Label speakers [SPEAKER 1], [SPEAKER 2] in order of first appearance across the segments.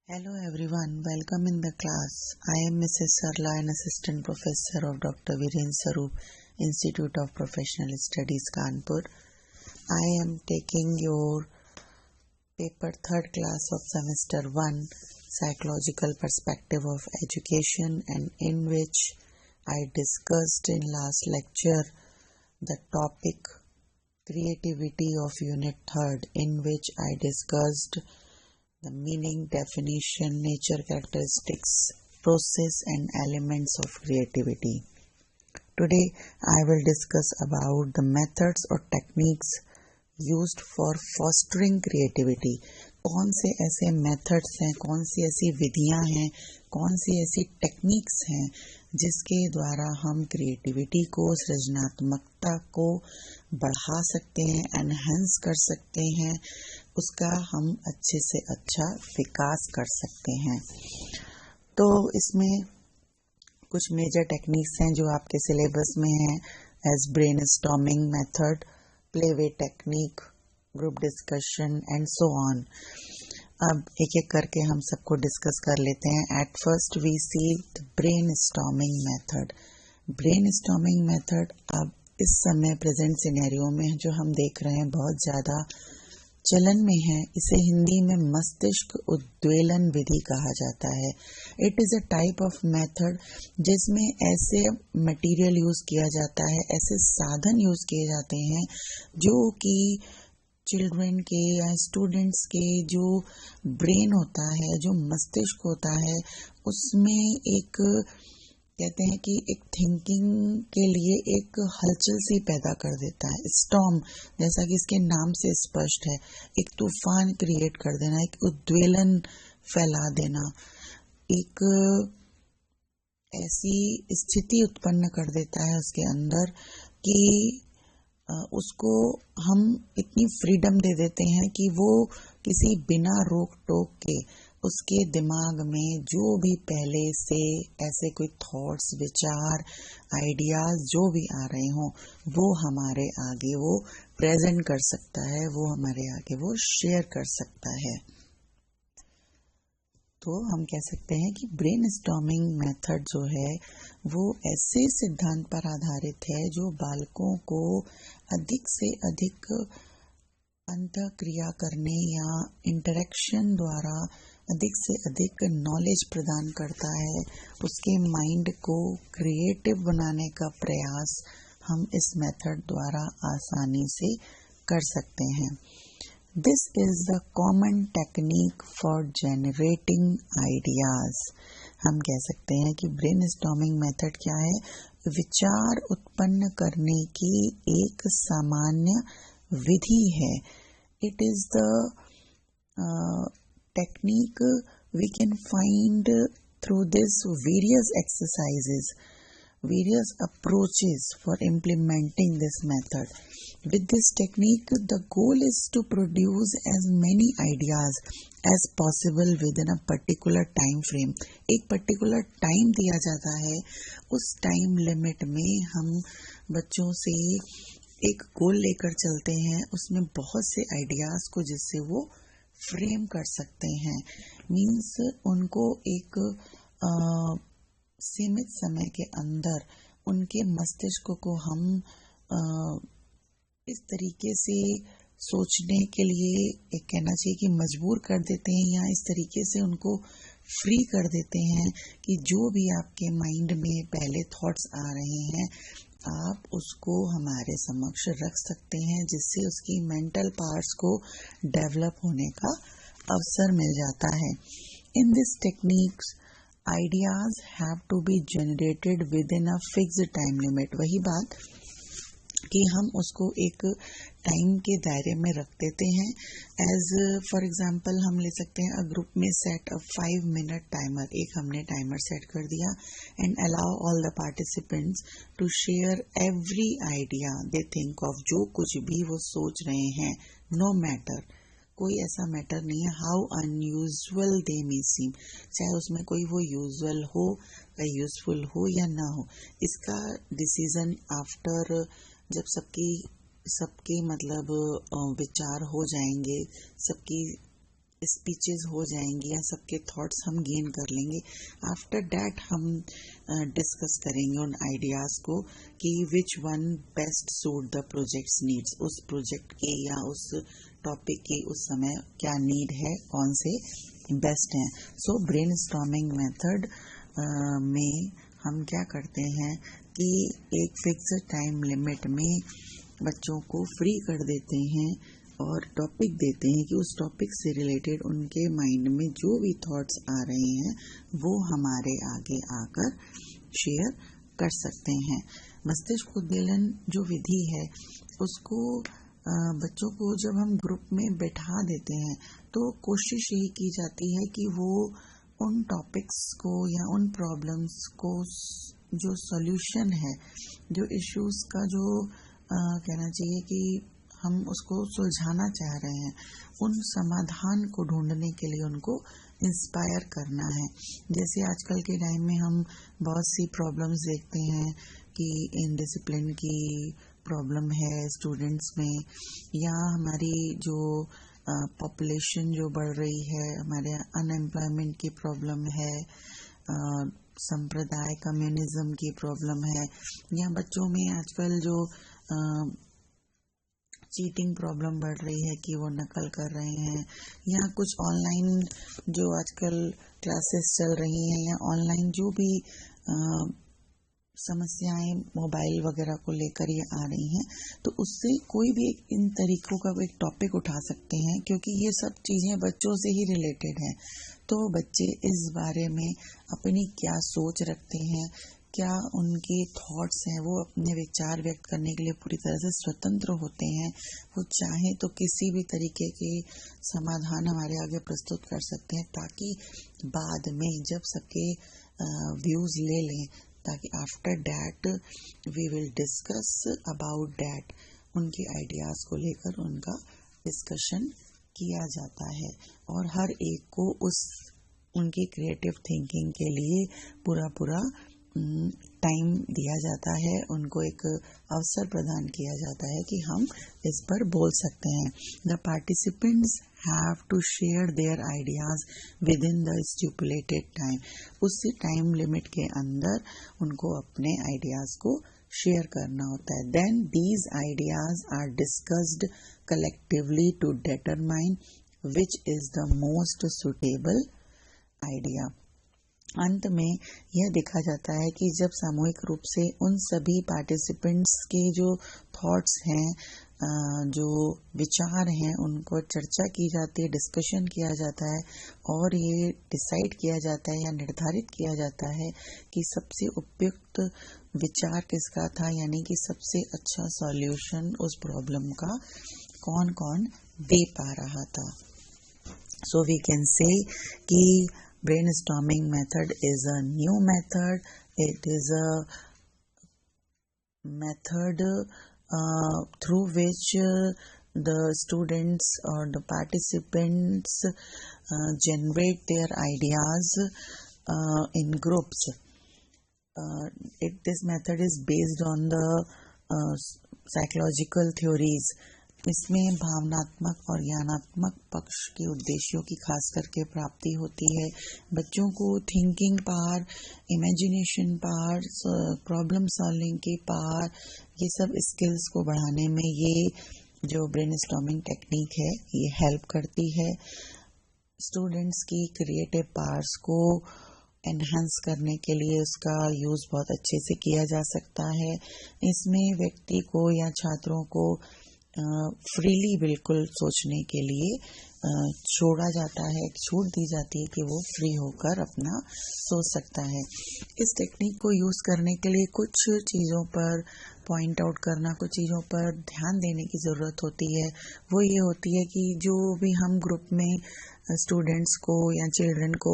[SPEAKER 1] Hello everyone, welcome in the class. I am Mrs. Sarla, an assistant professor of Dr. Viren Saroop, Institute of Professional Studies, Kanpur. I am taking your paper 3rd class of semester 1, Psychological Perspective of Education, and in which I discussed in last lecture the topic Creativity of Unit 3rd, in which I discussed the meaning, definition, nature, characteristics, process and elements of creativity. Today I will discuss about the methods or techniques used for fostering creativity. कौन से ऐसे methods हैं, कौन सी ऐसी विधियां हैं, कौन सी ऐसी टेक्निक्स हैं जिसके द्वारा हम क्रिएटिविटी को, सृजनात्मकता को बढ़ा सकते हैं, एनहांस कर सकते हैं, उसका हम अच्छे से अच्छा विकास कर सकते हैं। तो इसमें कुछ मेजर टेक्निक्स हैं जो आपके सिलेबस में हैं, as brainstorming method, playway technique, group discussion and so on. अब एक एक करके हम सबको डिस्कस कर लेते हैं। At first we see the brainstorming method. Brainstorming method अब इस समय प्रेजेंट सिनेरियो में जो हम देख रहे हैं बहुत ज़्यादा चलन में है। इसे हिंदी में मस्तिष्क उद्वेलन विधि कहा जाता है। It is a type of method जिसमें ऐसे मटेरियल यूज़ किया जाता है, ऐसे साधन यूज़ किए जाते हैं जो कि चिल्ड्रन के या स्टूडेंट्स के जो ब्रेन होता है, जो मस्तिष्क होता है, उसमें एक कहते हैं कि एक थिंकिंग के लिए एक हलचल सी पैदा कर देता है। स्टॉर्म, जैसा कि इसके नाम से स्पष्ट है, एक तूफान क्रिएट कर देना, एक उद्वेलन फैला देना, एक ऐसी स्थिति उत्पन्न कर देता है उसके अंदर कि उसको हम इतनी फ्रीडम दे देते हैं कि वो किसी बिना रोक टोक के उसके दिमाग में जो भी पहले से ऐसे कोई थॉट्स, विचार, आइडियाज जो भी आ रहे हों वो हमारे आगे वो प्रेजेंट कर सकता है, वो हमारे आगे वो शेयर कर सकता है। तो हम कह सकते हैं कि ब्रेनस्टॉर्मिंग मेथड जो है वो ऐसे सिद्धांत पर आधारित है जो बालकों को अधिक से अधिक अंतःक्रिया करने या इंटरेक्शन द्वारा अधिक से अधिक नॉलेज प्रदान करता है। उसके माइंड को क्रिएटिव बनाने का प्रयास हम इस मेथड द्वारा आसानी से कर सकते हैं। This is the common technique for generating ideas. हम कह सकते हैं कि ब्रेनस्टॉर्मिंग मेथड क्या है? विचार उत्पन्न करने की एक सामान्य विधि है। It is the technique we can find through this various exercises, various approaches for implementing this method. With this technique, the goal is to produce as many ideas as possible within a particular time frame. एक particular time दिया जाता है, उस time limit में हम बच्चों से एक गोल लेकर चलते हैं, उसमें बहुत से आइडियाज को जिससे वो फ्रेम कर सकते हैं। मीन्स उनको एक सीमित समय के अंदर उनके मस्तिष्क को हम इस तरीके से सोचने के लिए एक कहना चाहिए कि मजबूर कर देते हैं, या इस तरीके से उनको फ्री कर देते हैं कि जो भी आपके माइंड में पहले थॉट्स आ रहे हैं आप उसको हमारे समक्ष रख सकते हैं, जिससे उसकी मेंटल पार्ट्स को डेवलप होने का अवसर मिल जाता है। In this techniques ideas have to be generated within a fixed time limit. वही बात कि हम उसको एक टाइम के दायरे में रख देते हैं। एज फॉर एग्जांपल हम ले सकते हैं अ ग्रुप में सेट अ 5 मिनट टाइमर, एक हमने टाइमर सेट कर दिया, and allow all the participants to share every idea they think of. जो कुछ भी वो सोच रहे हैं, नो मैटर, कोई ऐसा मैटर नहीं है हाउ अनयूजुअल दे मे सीम, चाहे उसमें कोई वो यूजुअल हो या यूजफुल हो या ना हो। इसका डिसीजन आफ्टर जब सबके मतलब विचार हो जाएंगे, सबकी स्पीचेस हो जाएंगी या सबके थॉट्स हम गेन कर लेंगे। आफ्टर दैट हम डिस्कस करेंगे उन आइडियाज़ को कि which one best suit the projects needs, उस प्रोजेक्ट के या उस टॉपिक के उस समय क्या नीड है, कौन से बेस्ट हैं। सो ब्रेनस्टॉर्मिंग मेथड में हम क्या करते हैं कि एक फिक्स टाइम लिमिट में बच्चों को फ्री कर देते हैं और टॉपिक देते हैं कि उस टॉपिक से रिलेटेड उनके माइंड में जो भी थॉट्स आ रहे हैं वो हमारे आगे आकर शेयर कर सकते हैं। मस्तिष्क उद्दीलन जो विधि है उसको बच्चों को जब हम ग्रुप में बैठा देते हैं तो कोशिश यही की जाती है कि वो उन टॉपिक्स को या उन प्रॉब्लम्स को जो सॉल्यूशन है, जो इश्यूज का जो कहना चाहिए कि हम उसको सुलझाना चाह रहे हैं, उन समाधान को ढूंढने के लिए उनको इंस्पायर करना है। जैसे आजकल के टाइम में हम बहुत सी प्रॉब्लम्स देखते हैं कि इनडिसिप्लिन की प्रॉब्लम है स्टूडेंट्स में, या हमारी जो पॉपुलेशन जो बढ़ रही है, हमारे अनएम्प्लॉयमेंट की प्रॉब्लम है, संप्रदाय कम्युनिज्म की प्रॉब्लम है, या बच्चों में आजकल जो चीटिंग प्रॉब्लम बढ़ रही है कि वो नकल कर रहे हैं, या कुछ ऑनलाइन जो आजकल क्लासेस चल रही हैं, या ऑनलाइन जो भी समस्याएं मोबाइल वगैरह को लेकर ये आ रही हैं, तो उससे कोई भी इन तरीकों का एक टॉपिक उठा सकते हैं क्योंकि ये सब चीज़ें बच्चों से ही रिलेटेड हैं। तो बच्चे इस बारे में अपनी क्या सोच रखते हैं, क्या उनके थॉट्स हैं, वो अपने विचार व्यक्त करने के लिए पूरी तरह से स्वतंत्र होते हैं। वो चाहे तो किसी भी तरीके के समाधान हमारे आगे प्रस्तुत कर सकते हैं ताकि बाद में जब सबके व्यूज़ ले लें, ताकि after that we will discuss about that, उनके आइडियाज़ को लेकर उनका डिस्कशन किया जाता है और हर एक को उनकी क्रिएटिव थिंकिंग के लिए पूरा टाइम दिया जाता है, उनको एक अवसर प्रदान किया जाता है कि हम इस पर बोल सकते हैं। The participants have to share their ideas within the stipulated time, उस टाइम लिमिट के अंदर उनको अपने आइडियाज को शेयर करना होता है। Then these ideas are discussed collectively to determine which is the most suitable idea. अंत में यह देखा जाता है कि जब सामूहिक रूप से उन सभी पार्टिसिपेंट्स के जो थॉट्स हैं, जो विचार हैं, उनको चर्चा की जाती है, डिस्कशन किया जाता है और ये डिसाइड किया जाता है या निर्धारित किया जाता है कि सबसे उपयुक्त विचार किसका था, यानी कि सबसे अच्छा सॉल्यूशन उस प्रॉब्लम का कौन कौन दे पा रहा था। सो वी कैन से कि brainstorming method is a new method. It is a method through which the students or the participants generate their ideas in groups. This method is based on the psychological theories. इसमें भावनात्मक और ज्ञानात्मक पक्ष के उद्देश्यों की खास करके प्राप्ति होती है। बच्चों को thinking power, imagination power, problem solving की पावर, ये सब स्किल्स को बढ़ाने में ये जो ब्रेनस्टॉर्मिंग टेक्निक है ये हेल्प करती है। स्टूडेंट्स की क्रिएटिव पावर्स को एनहांस करने के लिए उसका यूज़ बहुत अच्छे से किया जा सकता है। इसमें व्यक्ति को या छात्रों को फ्रीली बिल्कुल सोचने के लिए छोड़ा जाता है, छूट दी जाती है कि वो फ्री होकर अपना सोच सकता है। इस टेक्निक को यूज़ करने के लिए कुछ चीज़ों पर पॉइंट आउट करना, कुछ चीज़ों पर ध्यान देने की ज़रूरत होती है। वो ये होती है कि जो भी हम ग्रुप में स्टूडेंट्स को या चिल्ड्रन को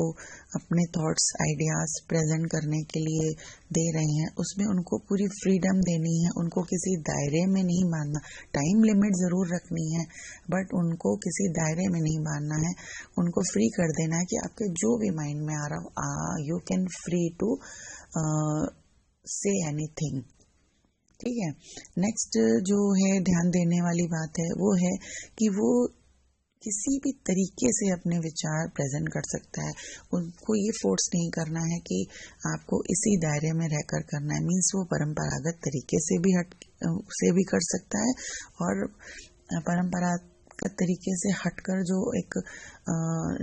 [SPEAKER 1] अपने थॉट्स, आइडियाज़ प्रेजेंट करने के लिए दे रहे हैं, उसमें उनको पूरी फ्रीडम देनी है, उनको किसी दायरे में नहीं बांधना। टाइम लिमिट ज़रूर रखनी है बट उनको किसी दायरे में नहीं बांधना है, उनको फ्री कर देना है कि आपके जो भी माइंड में आ रहा हो, you can free to say anything. ठीक है। नेक्स्ट जो है ध्यान देने वाली बात है वो है कि वो किसी भी तरीके से अपने विचार प्रेजेंट कर सकता है। उनको ये फोर्स नहीं करना है कि आपको इसी दायरे में रहकर करना है। मीन्स वो परंपरागत तरीके से भी कर सकता है और परंपरागत तरीके से हटकर जो एक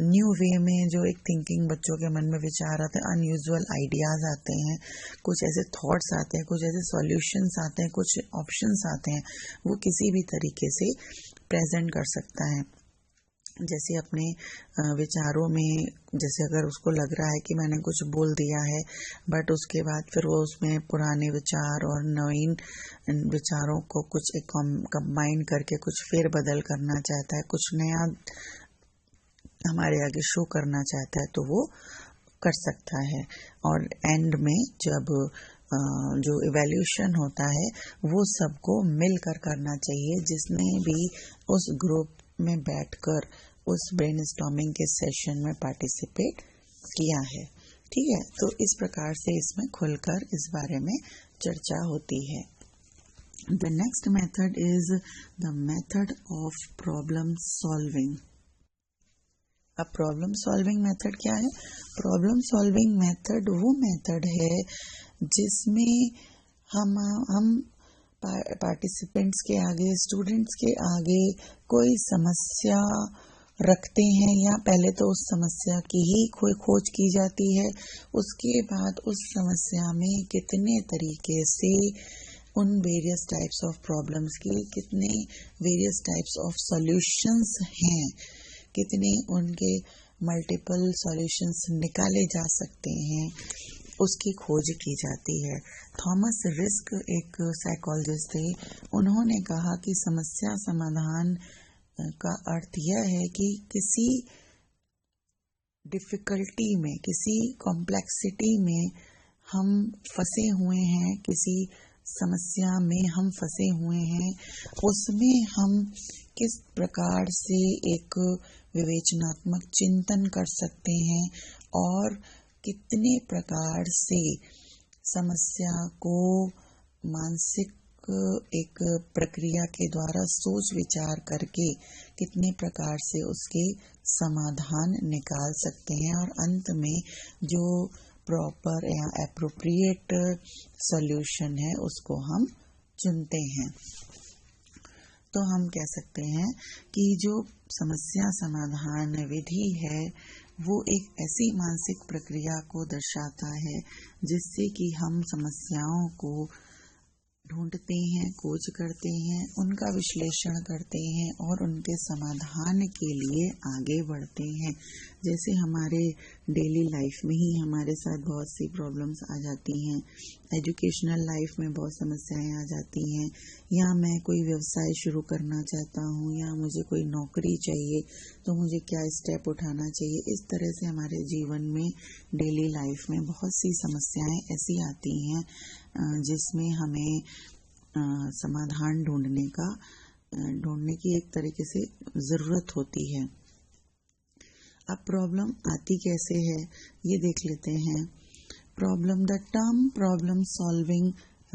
[SPEAKER 1] न्यू वे में जो एक थिंकिंग बच्चों के मन में विचार आते हैं, अनयूजुअल आइडियाज आते हैं, कुछ ऐसे थॉट्स आते हैं, कुछ ऐसे सॉल्यूशंस आते हैं, कुछ ऑप्शंस आते हैं, वो किसी भी तरीके से प्रेजेंट कर सकता है। जैसे अपने विचारों में, जैसे अगर उसको लग रहा है कि मैंने कुछ बोल दिया है बट उसके बाद फिर वो उसमें पुराने विचार और नवीन विचारों को कुछ एक कंबाइन करके कुछ फेर बदल करना चाहता है, कुछ नया हमारे आगे शो करना चाहता है, तो वो कर सकता है। और एंड में जब जो इवैल्यूएशन होता है वो सबको मिलकर करना चाहिए, जिसने भी उस ग्रुप में बैठकर उस ब्रेनस्टॉर्मिंग के सेशन में पार्टिसिपेट किया है। ठीक है, तो इस प्रकार से इसमें खुलकर इस बारे में चर्चा होती है। The next method is the method of problem solving. अब प्रॉब्लम सॉल्विंग मेथड क्या है? प्रॉब्लम सॉल्विंग मेथड वो मेथड है जिसमें हम पार्टिसिपेंट्स के आगे, स्टूडेंट्स के आगे कोई समस्या रखते हैं, या पहले तो उस समस्या की ही खोज की जाती है, उसके बाद उस समस्या में कितने तरीके से उन वेरियस टाइप्स ऑफ प्रॉब्लम्स की कितने वेरियस टाइप्स ऑफ सॉल्यूशंस हैं, कितने उनके मल्टीपल सॉल्यूशंस निकाले जा सकते हैं, उसकी खोज की जाती है। थॉमस रिस्क एक साइकोलॉजिस्ट थे, उन्होंने कहा कि समस्या समाधान का अर्थ यह है कि किसी डिफिकल्टी में, किसी कॉम्प्लेक्सिटी में हम फंसे हुए हैं, किसी समस्या में हम फंसे हुए हैं, उसमें हम किस प्रकार से एक विवेचनात्मक चिंतन कर सकते हैं और कितने प्रकार से समस्या को मानसिक एक प्रक्रिया के द्वारा सोच विचार करके कितने प्रकार से उसके समाधान निकाल सकते हैं, और अंत में जो प्रॉपर या एप्रोप्रिएट सॉल्यूशन है उसको हम चुनते हैं। तो हम कह सकते हैं कि जो समस्या समाधान विधि है वो एक ऐसी मानसिक प्रक्रिया को दर्शाता है जिससे कि हम समस्याओं को ढूंढते हैं, खोज करते हैं, उनका विश्लेषण करते हैं और उनके समाधान के लिए आगे बढ़ते हैं। जैसे हमारे डेली लाइफ में ही हमारे साथ बहुत सी प्रॉब्लम्स आ जाती हैं, एजुकेशनल लाइफ में बहुत समस्याएं आ जाती हैं, या मैं कोई व्यवसाय शुरू करना चाहता हूँ, या मुझे कोई नौकरी चाहिए तो मुझे क्या स्टेप उठाना चाहिए। इस तरह से हमारे जीवन में डेली लाइफ में बहुत सी समस्याएं ऐसी आती हैं जिसमें हमें समाधान ढूंढने की एक तरीके से जरूरत होती है। अब प्रॉब्लम आती कैसे है ये देख लेते हैं। Problem, the term problem solving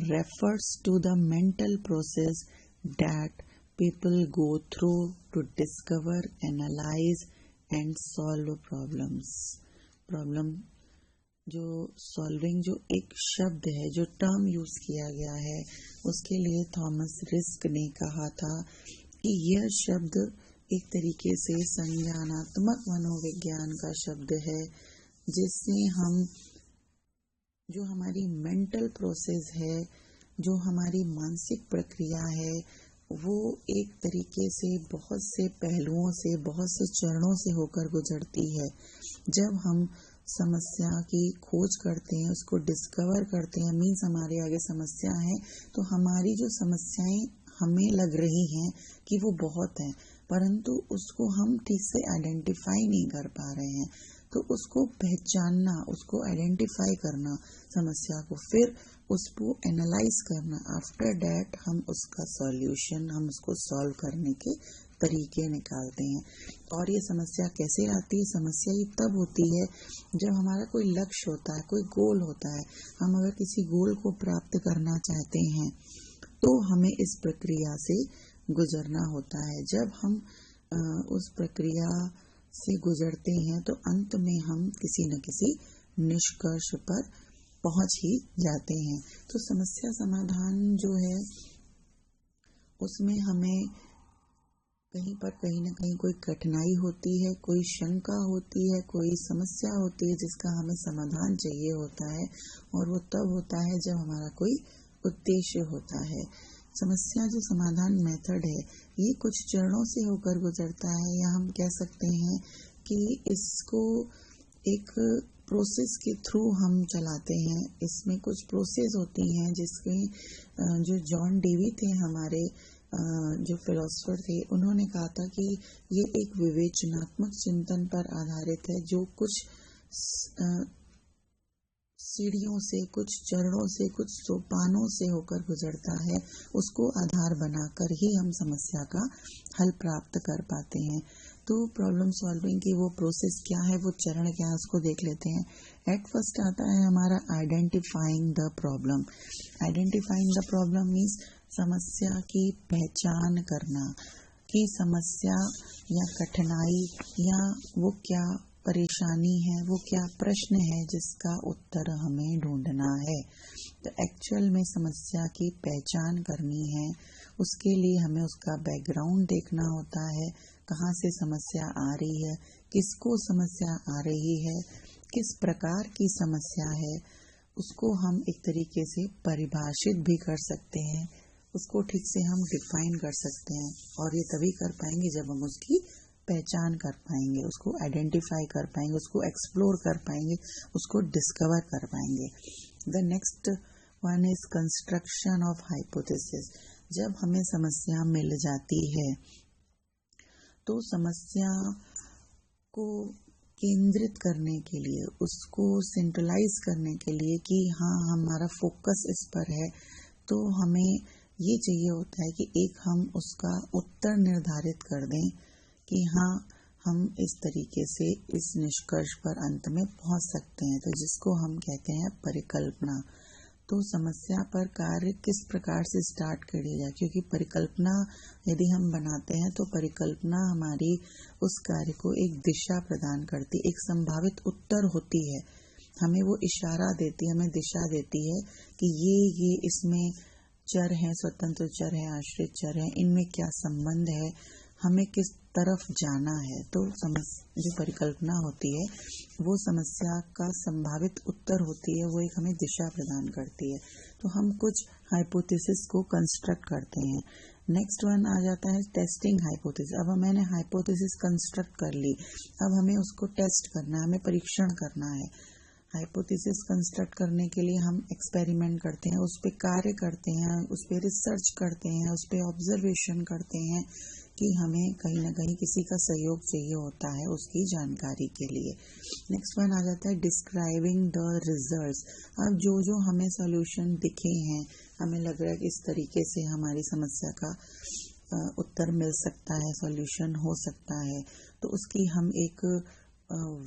[SPEAKER 1] refers to the mental process that people go through to discover, analyze and solve problems. Problem जो सॉल्विंग जो एक शब्द है, जो टर्म यूज किया गया है, उसके लिए थॉमस रिस्क ने कहा था कि यह शब्द एक तरीके से संज्ञानात्मक मनोविज्ञान का शब्द है, जिससे हम जो हमारी मेंटल प्रोसेस है, जो हमारी मानसिक प्रक्रिया है, वो एक तरीके से बहुत से पहलुओं से, बहुत से चरणों से होकर गुजरती है। जब हम समस्या की खोज करते हैं, उसको डिस्कवर करते हैं, मीन्स हमारे आगे समस्या है, तो हमारी जो समस्याएं हमें लग रही हैं कि वो बहुत हैं, परंतु उसको हम ठीक से आइडेंटिफाई नहीं कर पा रहे हैं। तो उसको पहचानना, उसको आइडेंटिफाई करना समस्या को, फिर उसको एनालाइज करना, आफ्टर दैट हम उसका सॉल्यूशन, हम उसको सॉल्व करने के तरीके निकालते हैं। और ये समस्या कैसे आती है? समस्या ये तब होती है जब हमारा कोई लक्ष्य होता है, कोई गोल होता है। हम अगर किसी गोल को प्राप्त करना चाहते हैं तो हमें इस प्रक्रिया से गुजरना होता है। जब हम उस प्रक्रिया से गुजरते हैं तो अंत में हम किसी न किसी निष्कर्ष पर पहुंच ही जाते हैं। तो समस्या समाधान जो है उसमें हमें कहीं न कहीं कोई कठिनाई होती है, कोई शंका होती है, कोई समस्या होती है जिसका हमें समाधान चाहिए होता है, और वो तब होता है जब हमारा कोई उद्देश्य होता है। समस्या जो समाधान मेथड है ये कुछ चरणों से होकर गुजरता है, या हम कह सकते हैं कि इसको एक प्रोसेस के थ्रू हम चलाते हैं। इसमें कुछ प्रोसेस होती हैं जिसके जो जॉन डेवी थे हमारे जो फिलोसफर थे, उन्होंने कहा था कि ये एक विवेचनात्मक चिंतन पर आधारित है जो कुछ सीढ़ियों से, कुछ चरणों से, कुछ सोपानों से होकर गुजरता है। उसको आधार बनाकर ही हम समस्या का हल प्राप्त कर पाते हैं। तो प्रॉब्लम सॉल्विंग की वो प्रोसेस क्या है, वो चरण क्या है, उसको देख लेते हैं। एट फर्स्ट आता है हमारा identifying the problem. Identifying the problem means समस्या की पहचान करना कि समस्या या कठिनाई या वो क्या परेशानी है, वो क्या प्रश्न है जिसका उत्तर हमें ढूंढना है। तो एक्चुअल में समस्या की पहचान करनी है, उसके लिए हमें उसका बैकग्राउंड देखना होता है, कहाँ से समस्या आ रही है, किसको समस्या आ रही है, किस प्रकार की समस्या है, उसको हम एक तरीके से परिभाषित भी कर सकते हैं, उसको ठीक से हम डिफाइन कर सकते हैं, और ये तभी कर पाएंगे जब हम उसकी पहचान कर पाएंगे, उसको आइडेंटिफाई कर पाएंगे, उसको एक्सप्लोर कर पाएंगे, उसको डिस्कवर कर पाएंगे। The next one is construction of hypothesis. जब हमें समस्या मिल जाती है तो समस्या को केंद्रित करने के लिए, उसको सेंट्रलाइज करने के लिए कि हाँ हमारा फोकस इस पर है, तो हमें ये चाहिए होता है कि एक हम उसका उत्तर निर्धारित कर दें कि हाँ हम इस तरीके से इस निष्कर्ष पर अंत में पहुंच सकते हैं, तो जिसको हम कहते हैं परिकल्पना। तो समस्या पर कार्य किस प्रकार से स्टार्ट करिए जाए, क्योंकि परिकल्पना यदि हम बनाते हैं तो परिकल्पना हमारी उस कार्य को एक दिशा प्रदान करती, एक संभावित उत्तर होती है, हमें वो इशारा देती है, हमें दिशा देती है कि ये इसमें चर हैं, स्वतंत्र चर हैं, आश्रित चर हैं, इनमें क्या संबंध है, हमें किस तरफ जाना है। तो जो परिकल्पना होती है वो समस्या का संभावित उत्तर होती है, वो एक हमें दिशा प्रदान करती है। तो हम कुछ हाइपोथेसिस को कंस्ट्रक्ट करते हैं। नेक्स्ट वन आ जाता है टेस्टिंग हाइपोथेसिस। अब मैंने हाइपोथेसिस कंस्ट्रक्ट कर ली, अब हमें उसको टेस्ट करना है, हमें परीक्षण करना है। हाइपोथेसिस कंस्ट्रक्ट करने के लिए हम एक्सपेरिमेंट करते हैं, उस पर कार्य करते हैं, उस पर रिसर्च करते हैं, उस पर ऑब्जर्वेशन करते हैं कि हमें कहीं ना कहीं किसी का सहयोग चाहिए होता है उसकी जानकारी के लिए। नेक्स्ट वन आ जाता है डिस्क्राइबिंग द रिजल्ट्स। अब जो हमें सॉल्यूशन दिखे हैं, हमें लग रहा है कि इस तरीके से हमारी समस्या का उत्तर मिल सकता है, सॉल्यूशन हो सकता है, तो उसकी हम एक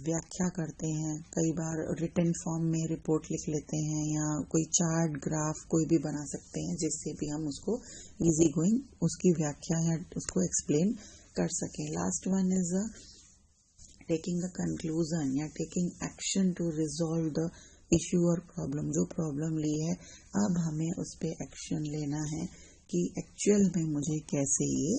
[SPEAKER 1] व्याख्या करते हैं। कई बार रिटन फॉर्म में रिपोर्ट लिख लेते हैं, या कोई चार्ट, ग्राफ कोई भी बना सकते हैं जिससे भी हम उसको इजी गोइंग उसकी व्याख्या या उसको एक्सप्लेन कर सकें। Last one is taking the conclusion या taking action to resolve the issue और प्रॉब्लम। जो प्रॉब्लम ली है अब हमें उस पर एक्शन लेना है कि एक्चुअल में मुझे कैसे ये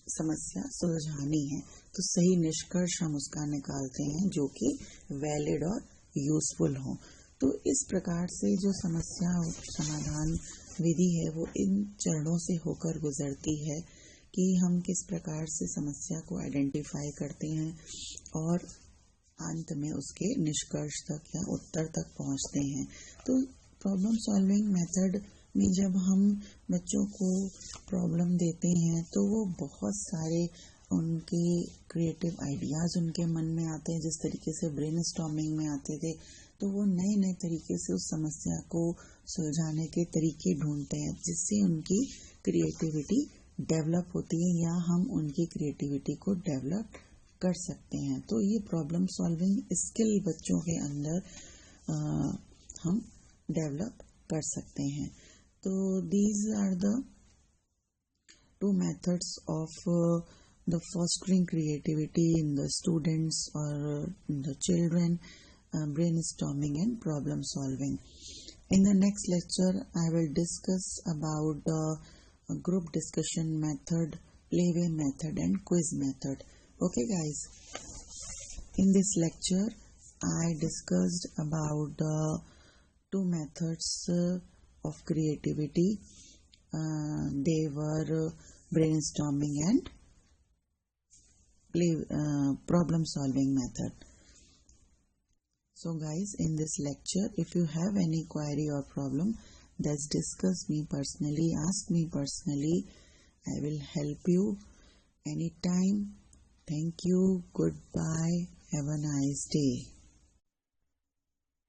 [SPEAKER 1] समस्या सुलझानी है। तो सही निष्कर्ष हम उसका निकालते हैं जो कि वैलिड और यूजफुल हो। तो इस प्रकार से जो समस्या समाधान विधि है वो इन चरणों से होकर गुजरती है कि हम किस प्रकार से समस्या को आइडेंटिफाई करते हैं और अंत में उसके निष्कर्ष तक या उत्तर तक पहुंचते हैं। तो प्रॉब्लम सॉल्विंग मेथड में जब हम बच्चों को प्रॉब्लम देते हैं तो वो बहुत सारे उनके क्रिएटिव आइडियाज उनके मन में आते हैं। जिस तरीके से ब्रेनस्टॉर्मिंग में आते थे, तो वो नए नए तरीके से उस समस्या को सुलझाने के तरीके ढूंढते हैं जिससे उनकी क्रिएटिविटी डेवलप होती है, या हम उनकी क्रिएटिविटी को डेवलप कर सकते हैं। तो ये प्रॉब्लम सॉल्विंग स्किल बच्चों के अंदर हम डेवलप कर सकते हैं। तो these are the two methods of the fostering creativity in the students or in the children, brainstorming and problem solving. In the next lecture, I will discuss about the group discussion method, playway method and quiz method. Okay guys, in this lecture, I discussed about the two methods of creativity. They were brainstorming and problem solving method. So guys, in this lecture, if you have any query or problem, just discuss me personally, ask me personally. I will help you anytime. Thank you. Goodbye. Have a nice day.